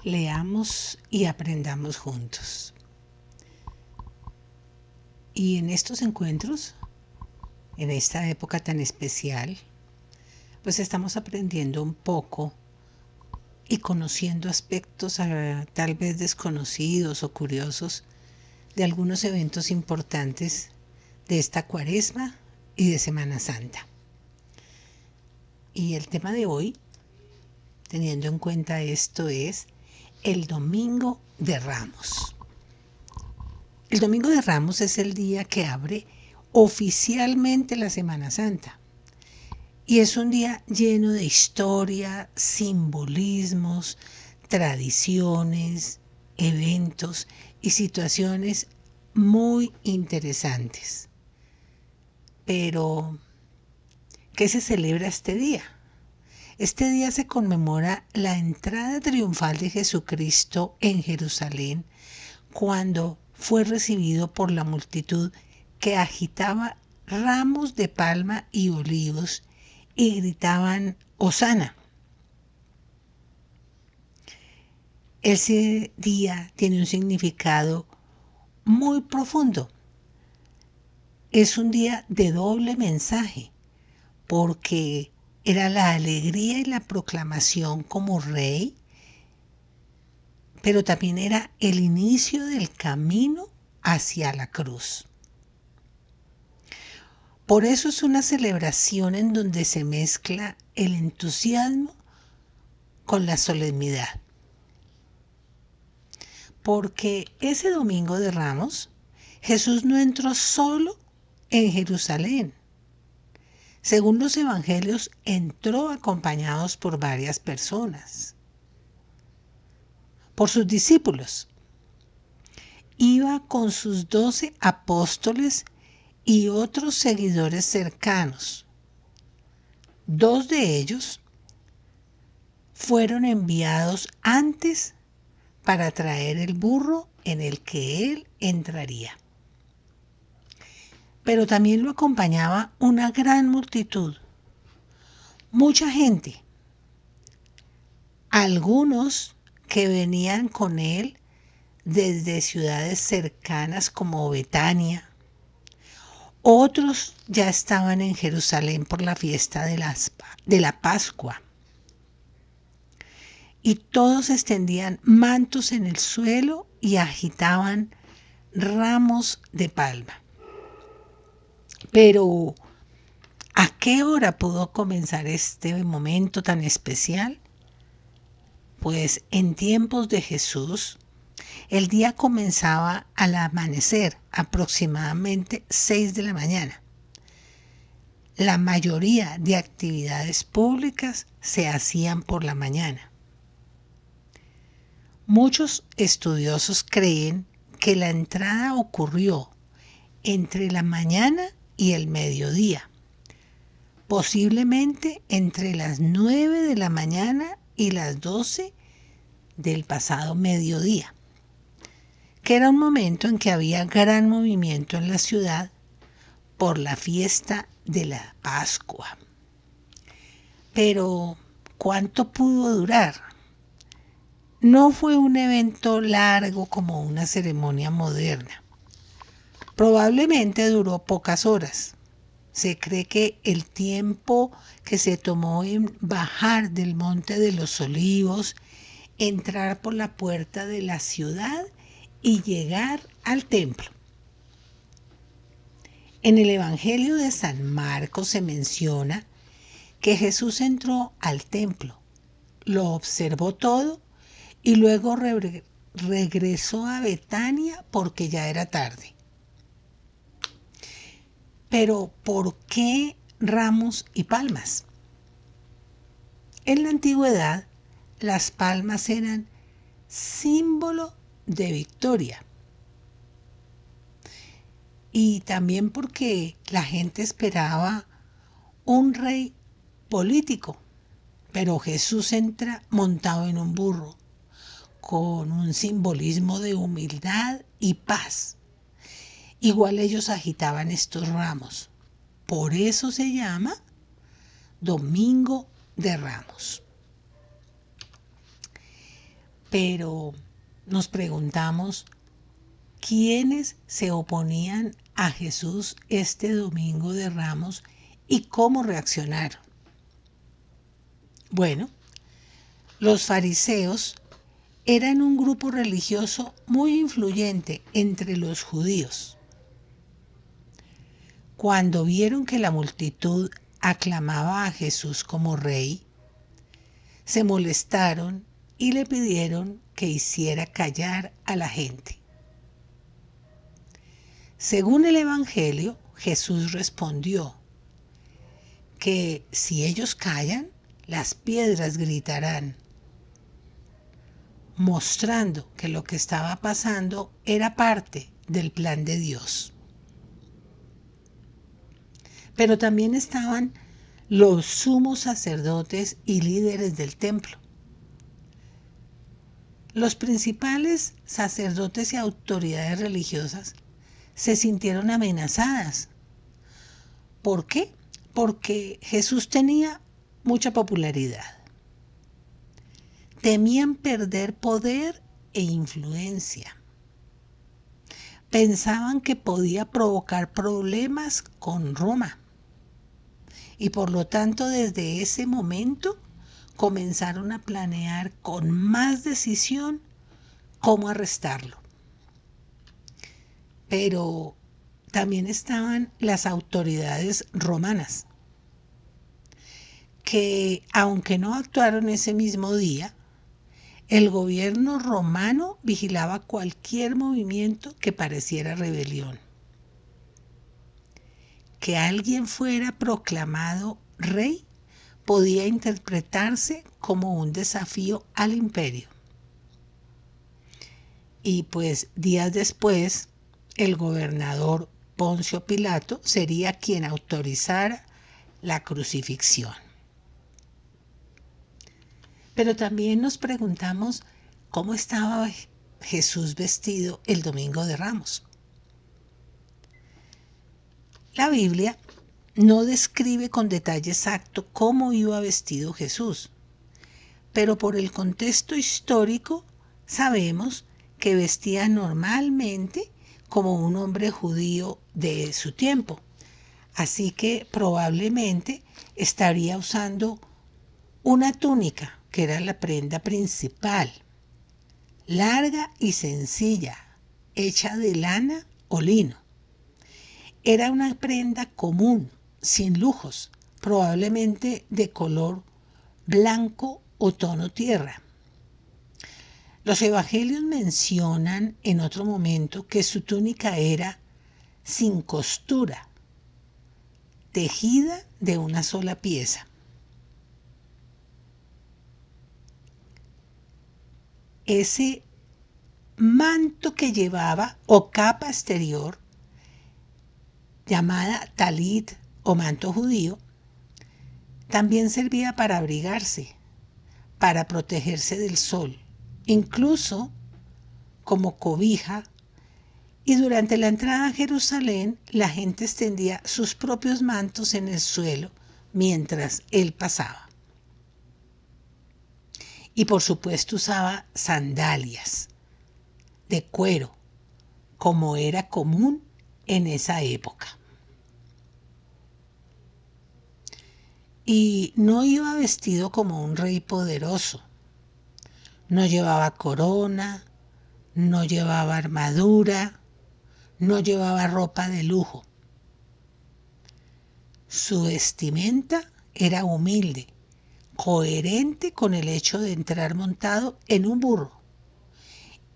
Leamos y aprendamos juntos. Y en estos encuentros, en esta época tan especial, pues estamos aprendiendo un poco y conociendo aspectos tal vez desconocidos o curiosos de algunos eventos importantes de esta Cuaresma y de Semana Santa. Y el tema de hoy, teniendo en cuenta esto, es el Domingo de Ramos. El Domingo de Ramos es el día que abre oficialmente la Semana Santa. Y es un día lleno de historia, simbolismos, tradiciones, eventos y situaciones muy interesantes. Pero, ¿qué se celebra este día? Este día se conmemora la entrada triunfal de Jesucristo en Jerusalén cuando fue recibido por la multitud que agitaba ramos de palma y olivos y gritaban Hosana. Ese día tiene un significado muy profundo. Es un día de doble mensaje, porque era la alegría y la proclamación como rey, pero también era el inicio del camino hacia la cruz. Por eso es una celebración en donde se mezcla el entusiasmo con la solemnidad. Porque ese Domingo de Ramos, Jesús no entró solo en Jerusalén. Según los evangelios, entró acompañados por varias personas, por sus discípulos. Iba con sus 12 apóstoles y otros seguidores cercanos. 2 de ellos fueron enviados antes para traer el burro en el que él entraría. Pero también lo acompañaba una gran multitud, mucha gente. Algunos que venían con él desde ciudades cercanas como Betania. Otros ya estaban en Jerusalén por la fiesta de la Pascua. Y todos extendían mantos en el suelo y agitaban ramos de palma. Pero, ¿a qué hora pudo comenzar este momento tan especial? Pues en tiempos de Jesús, el día comenzaba al amanecer, aproximadamente 6 de la mañana. La mayoría de actividades públicas se hacían por la mañana. Muchos estudiosos creen que la entrada ocurrió entre la mañana y el mediodía, posiblemente entre las 9 de la mañana y las 12 del pasado mediodía, que era un momento en que había gran movimiento en la ciudad por la fiesta de la Pascua. Pero, ¿cuánto pudo durar? No fue un evento largo como una ceremonia moderna. Probablemente duró pocas horas. Se cree que el tiempo que se tomó en bajar del Monte de los Olivos, entrar por la puerta de la ciudad y llegar al templo. En el Evangelio de San Marcos se menciona que Jesús entró al templo, lo observó todo y luego regresó a Betania porque ya era tarde. Pero, ¿por qué ramos y palmas? En la antigüedad, las palmas eran símbolo de victoria. Y también porque la gente esperaba un rey político, pero Jesús entra montado en un burro, con un simbolismo de humildad y paz. Igual ellos agitaban estos ramos. Por eso se llama Domingo de Ramos. Pero nos preguntamos, ¿quiénes se oponían a Jesús este domingo de Ramos y cómo reaccionaron? Bueno, los fariseos eran un grupo religioso muy influyente entre los judíos. Cuando vieron que la multitud aclamaba a Jesús como rey, se molestaron y le pidieron que hiciera callar a la gente. Según el Evangelio, Jesús respondió que si ellos callan, las piedras gritarán, mostrando que lo que estaba pasando era parte del plan de Dios. Pero también estaban los sumos sacerdotes y líderes del templo. Los principales sacerdotes y autoridades religiosas se sintieron amenazadas. ¿Por qué? Porque Jesús tenía mucha popularidad. Temían perder poder e influencia. Pensaban que podía provocar problemas con Roma. Y por lo tanto, desde ese momento comenzaron a planear con más decisión cómo arrestarlo. Pero también estaban las autoridades romanas, que aunque no actuaron ese mismo día, el gobierno romano vigilaba cualquier movimiento que pareciera rebelión. Que alguien fuera proclamado rey podía interpretarse como un desafío al imperio. Y pues días después, el gobernador Poncio Pilato sería quien autorizara la crucifixión. Pero también nos preguntamos cómo estaba Jesús vestido el domingo de Ramos. La Biblia no describe con detalle exacto cómo iba vestido Jesús, pero por el contexto histórico sabemos que vestía normalmente como un hombre judío de su tiempo. Así que probablemente estaría usando una túnica, que era la prenda principal, larga y sencilla, hecha de lana o lino. Era una prenda común, sin lujos, probablemente de color blanco o tono tierra. Los evangelios mencionan en otro momento que su túnica era sin costura, tejida de una sola pieza. Ese manto que llevaba o capa exterior, llamada talit o manto judío, también servía para abrigarse, para protegerse del sol, incluso como cobija, y durante la entrada a Jerusalén la gente extendía sus propios mantos en el suelo mientras él pasaba. Y por supuesto usaba sandalias de cuero, como era común en esa época. Y no iba vestido como un rey poderoso. No llevaba corona, no llevaba armadura, no llevaba ropa de lujo. Su vestimenta era humilde, coherente con el hecho de entrar montado en un burro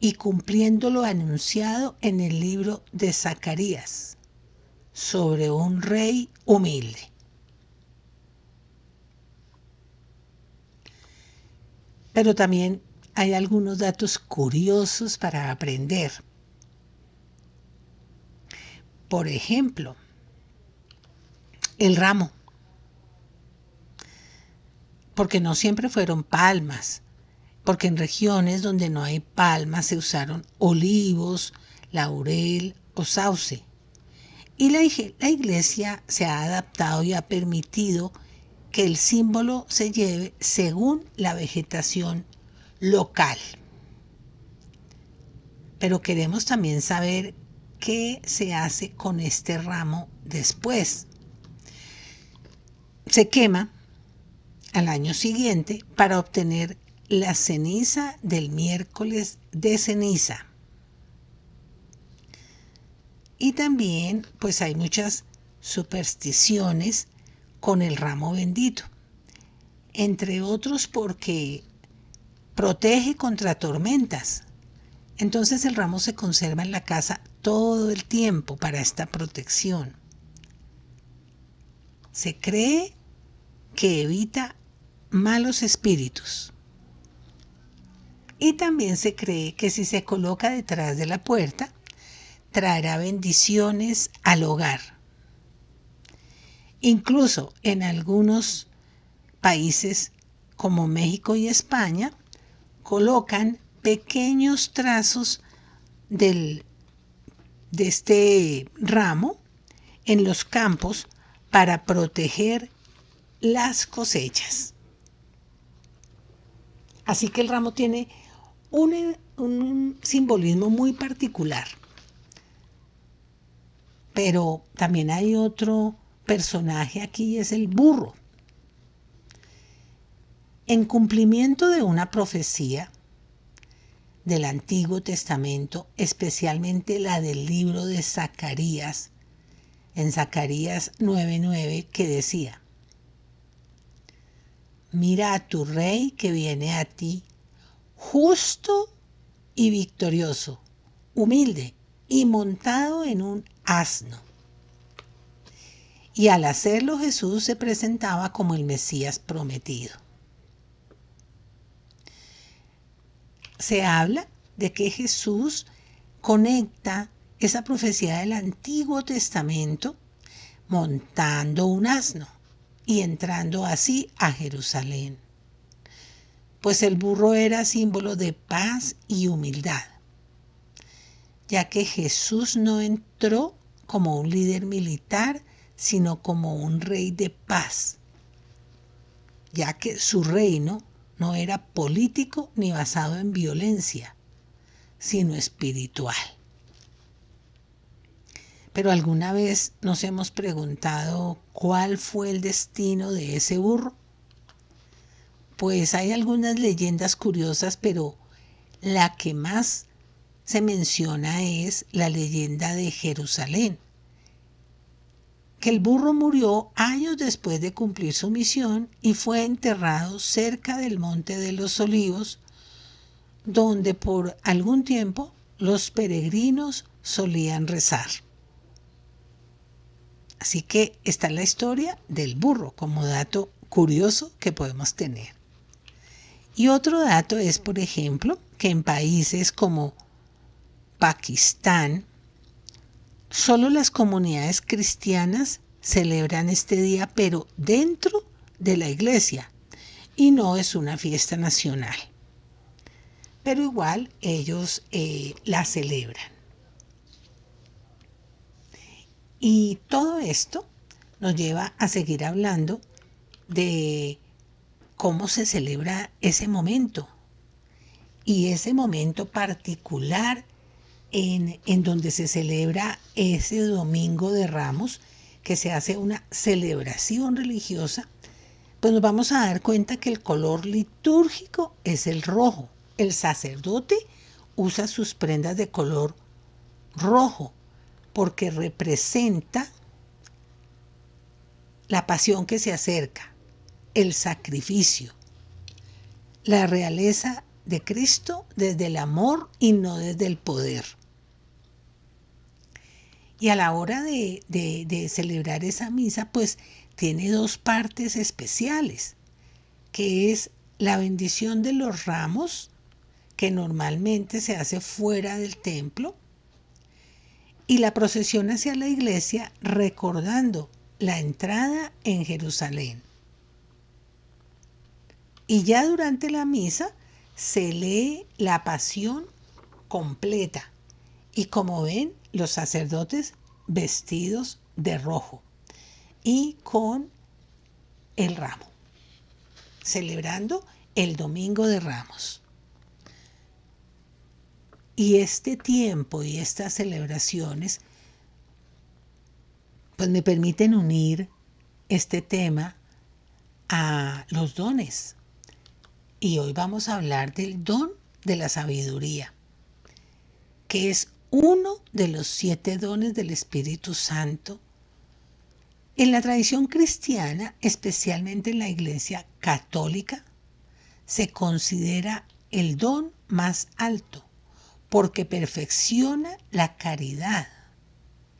y cumpliendo lo anunciado en el libro de Zacarías sobre un rey humilde. Pero también hay algunos datos curiosos para aprender. Por ejemplo, el ramo, porque no siempre fueron palmas, porque en regiones donde no hay palmas se usaron olivos, laurel o sauce. Y la iglesia se ha adaptado y ha permitido que el símbolo se lleve según la vegetación local. pero queremos también saber qué se hace con este ramo después. Se quema al año siguiente para obtener la ceniza del miércoles de ceniza. Y también pues hay muchas supersticiones con el ramo bendito, entre otros porque protege contra tormentas. Entonces el ramo se conserva en la casa todo el tiempo para esta protección. Se cree que evita malos espíritus. Y también se cree que si se coloca detrás de la puerta, traerá bendiciones al hogar. Incluso en algunos países como México y España, colocan pequeños trazos de este ramo en los campos para proteger las cosechas. Así que el ramo tiene un simbolismo muy particular. Pero también hay otro personaje aquí, es el burro. En cumplimiento de una profecía del Antiguo Testamento, especialmente la del libro de Zacarías, en Zacarías 9:9, que decía: mira a tu rey que viene a ti, justo y victorioso, humilde y montado en un asno. Y al hacerlo Jesús se presentaba como el Mesías prometido. Se habla de que Jesús conecta esa profecía del Antiguo Testamento montando un asno y entrando así a Jerusalén, pues el burro era símbolo de paz y humildad, ya que Jesús no entró como un líder militar, sino como un rey de paz, ya que su reino no era político ni basado en violencia, sino espiritual. Pero ¿alguna vez nos hemos preguntado cuál fue el destino de ese burro? Pues hay algunas leyendas curiosas, pero la que más se menciona es la leyenda de Jerusalén, que el burro murió años después de cumplir su misión y fue enterrado cerca del Monte de los Olivos, donde por algún tiempo los peregrinos solían rezar. Así que está la historia del burro como dato curioso que podemos tener. Y otro dato es, por ejemplo, que en países como Pakistán, solo las comunidades cristianas celebran este día, pero dentro de la iglesia, y no es una fiesta nacional. Pero igual ellos la celebran. Y todo esto nos lleva a seguir hablando de cómo se celebra ese momento. Y ese momento particular en donde se celebra ese Domingo de Ramos, que se hace una celebración religiosa, pues nos vamos a dar cuenta que el color litúrgico es el rojo. El sacerdote usa sus prendas de color rojo porque representa la pasión que se acerca, el sacrificio, la realeza de Cristo desde el amor y no desde el poder. Y a la hora de celebrar esa misa, pues tiene dos partes especiales, que es la bendición de los ramos, que normalmente se hace fuera del templo, y la procesión hacia la iglesia recordando la entrada en Jerusalén. Y ya durante la misa se lee la pasión completa. Y como ven, los sacerdotes vestidos de rojo y con el ramo, celebrando el Domingo de Ramos. Y este tiempo y estas celebraciones pues me permiten unir este tema a los dones. Y hoy vamos a hablar del don de la sabiduría, que es uno de los 7 dones del Espíritu Santo. En la tradición cristiana, especialmente en la Iglesia católica, se considera el don más alto porque perfecciona la caridad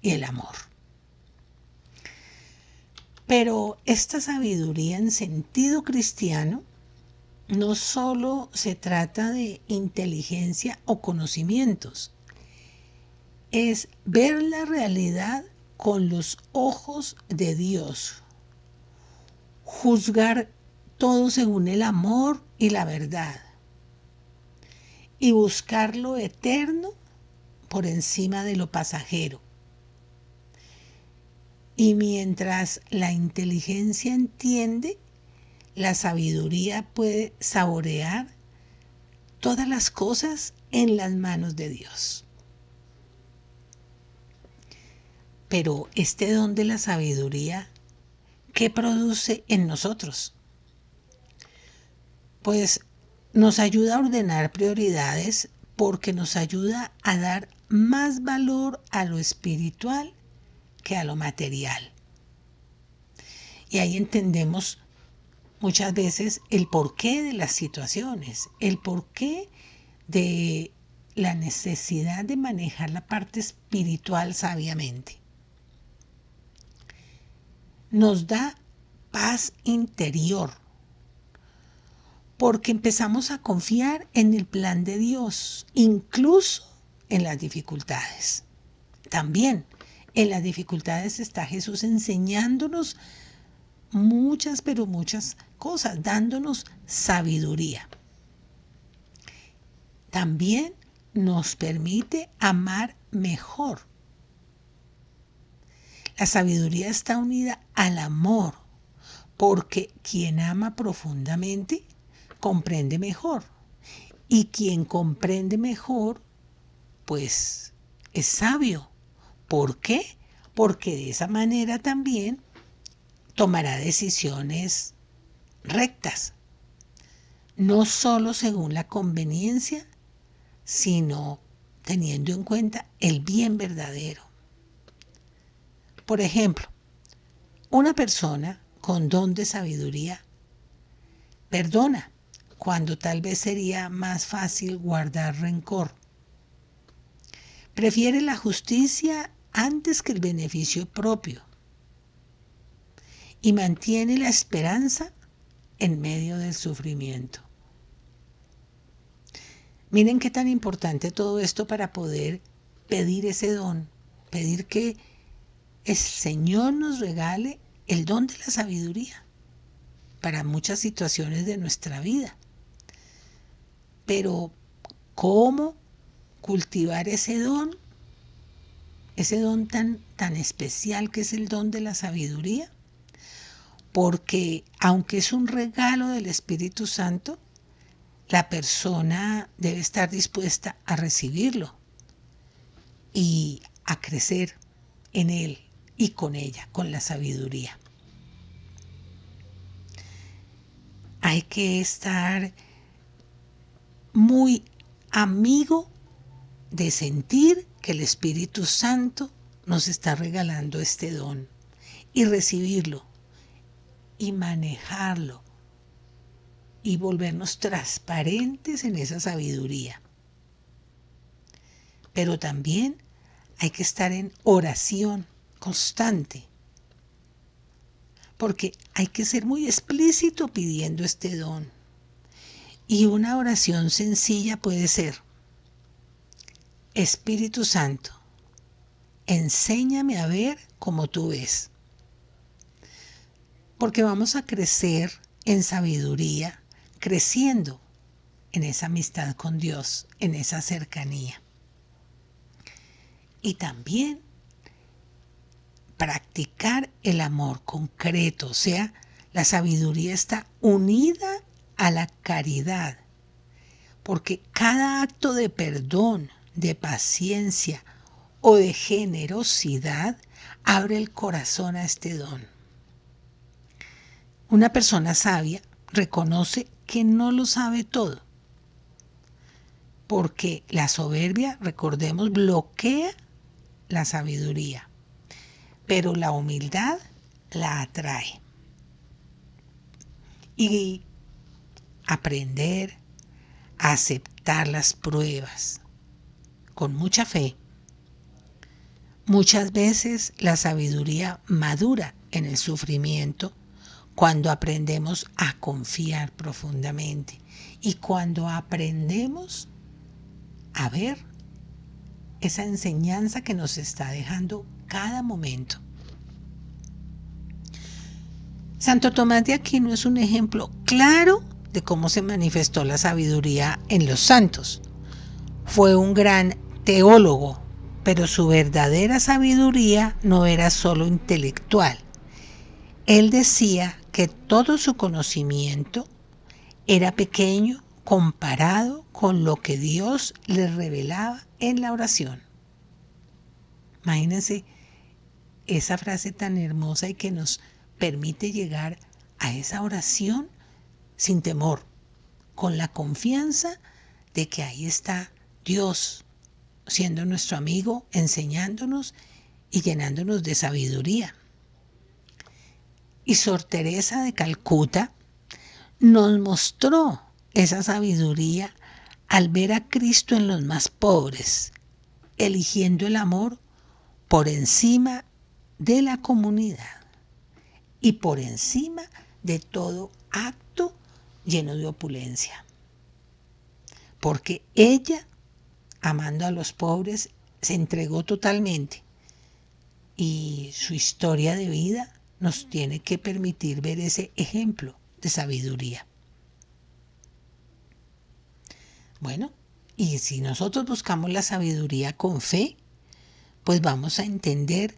y el amor. Pero esta sabiduría en sentido cristiano no solo se trata de inteligencia o conocimientos, es ver la realidad con los ojos de Dios, juzgar todo según el amor y la verdad, y buscar lo eterno por encima de lo pasajero. Y mientras la inteligencia entiende, la sabiduría puede saborear todas las cosas en las manos de Dios. Pero este don de la sabiduría, ¿qué produce en nosotros? Pues nos ayuda a ordenar prioridades porque nos ayuda a dar más valor a lo espiritual que a lo material. Y ahí entendemos muchas veces el porqué de las situaciones, el porqué de la necesidad de manejar la parte espiritual sabiamente. Nos da paz interior, porque empezamos a confiar en el plan de Dios, incluso en las dificultades. También en las dificultades está Jesús enseñándonos muchas, pero muchas cosas, dándonos sabiduría. También nos permite amar mejor. La sabiduría está unida al amor, porque quien ama profundamente comprende mejor. Y quien comprende mejor, pues es sabio. ¿Por qué? Porque de esa manera también tomará decisiones rectas, no solo según la conveniencia, sino teniendo en cuenta el bien verdadero. Por ejemplo, una persona con don de sabiduría perdona cuando tal vez sería más fácil guardar rencor. Prefiere la justicia antes que el beneficio propio y mantiene la esperanza en medio del sufrimiento. Miren qué tan importante todo esto para poder pedir ese don, pedir que el Señor nos regale el don de la sabiduría para muchas situaciones de nuestra vida. Pero, ¿cómo cultivar ese don? Ese don tan especial que es el don de la sabiduría. Porque, aunque es un regalo del Espíritu Santo, la persona debe estar dispuesta a recibirlo y a crecer en él y con ella, con la sabiduría. Hay que estar muy amigo de sentir que el Espíritu Santo nos está regalando este don y recibirlo y manejarlo y volvernos transparentes en esa sabiduría. Pero también hay que estar en oración constante, porque hay que ser muy explícito pidiendo este don. Y una oración sencilla puede ser: Espíritu Santo, enséñame a ver como tú ves. Porque vamos a crecer en sabiduría, creciendo en esa amistad con Dios, en esa cercanía. Y también practicar el amor concreto, o sea, la sabiduría está unida a la caridad, porque cada acto de perdón, de paciencia o de generosidad abre el corazón a este don. Una persona sabia reconoce que no lo sabe todo, porque la soberbia, recordemos, bloquea la sabiduría, pero la humildad la atrae. Y aprender a aceptar las pruebas con mucha fe. Muchas veces la sabiduría madura en el sufrimiento cuando aprendemos a confiar profundamente y cuando aprendemos a ver esa enseñanza que nos está dejando cada momento. Santo Tomás de Aquino es un ejemplo claro de cómo se manifestó la sabiduría en los santos. Fue un gran teólogo, pero su verdadera sabiduría no era solo intelectual. Él decía que todo su conocimiento era pequeño comparado con lo que Dios le revelaba en la oración. Imagínense esa frase tan hermosa y que nos permite llegar a esa oración sin temor, con la confianza de que ahí está Dios siendo nuestro amigo, enseñándonos y llenándonos de sabiduría. Y Sor Teresa de Calcuta nos mostró esa sabiduría al ver a Cristo en los más pobres, eligiendo el amor por encima de la comunidad y por encima de todo acto lleno de opulencia. Porque ella, amando a los pobres, se entregó totalmente. Y su historia de vida nos tiene que permitir ver ese ejemplo de sabiduría. Bueno, y si nosotros buscamos la sabiduría con fe, pues vamos a entender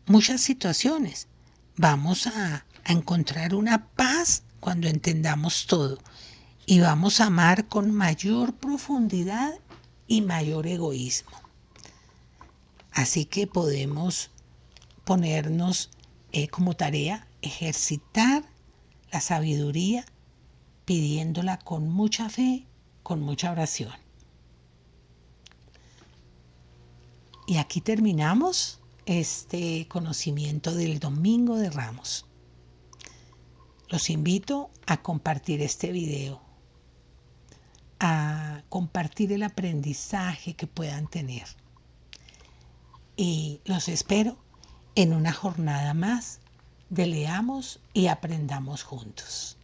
muchas situaciones. Vamos a encontrar una paz cuando entendamos todo. Y vamos a amar con mayor profundidad y mayor egoísmo. Así que podemos ponernos como tarea ejercitar la sabiduría pidiéndola con mucha fe, con mucha oración. Y aquí terminamos este conocimiento del Domingo de Ramos. Los invito a compartir este video, a compartir el aprendizaje que puedan tener. Y los espero en una jornada más de Leamos y Aprendamos Juntos.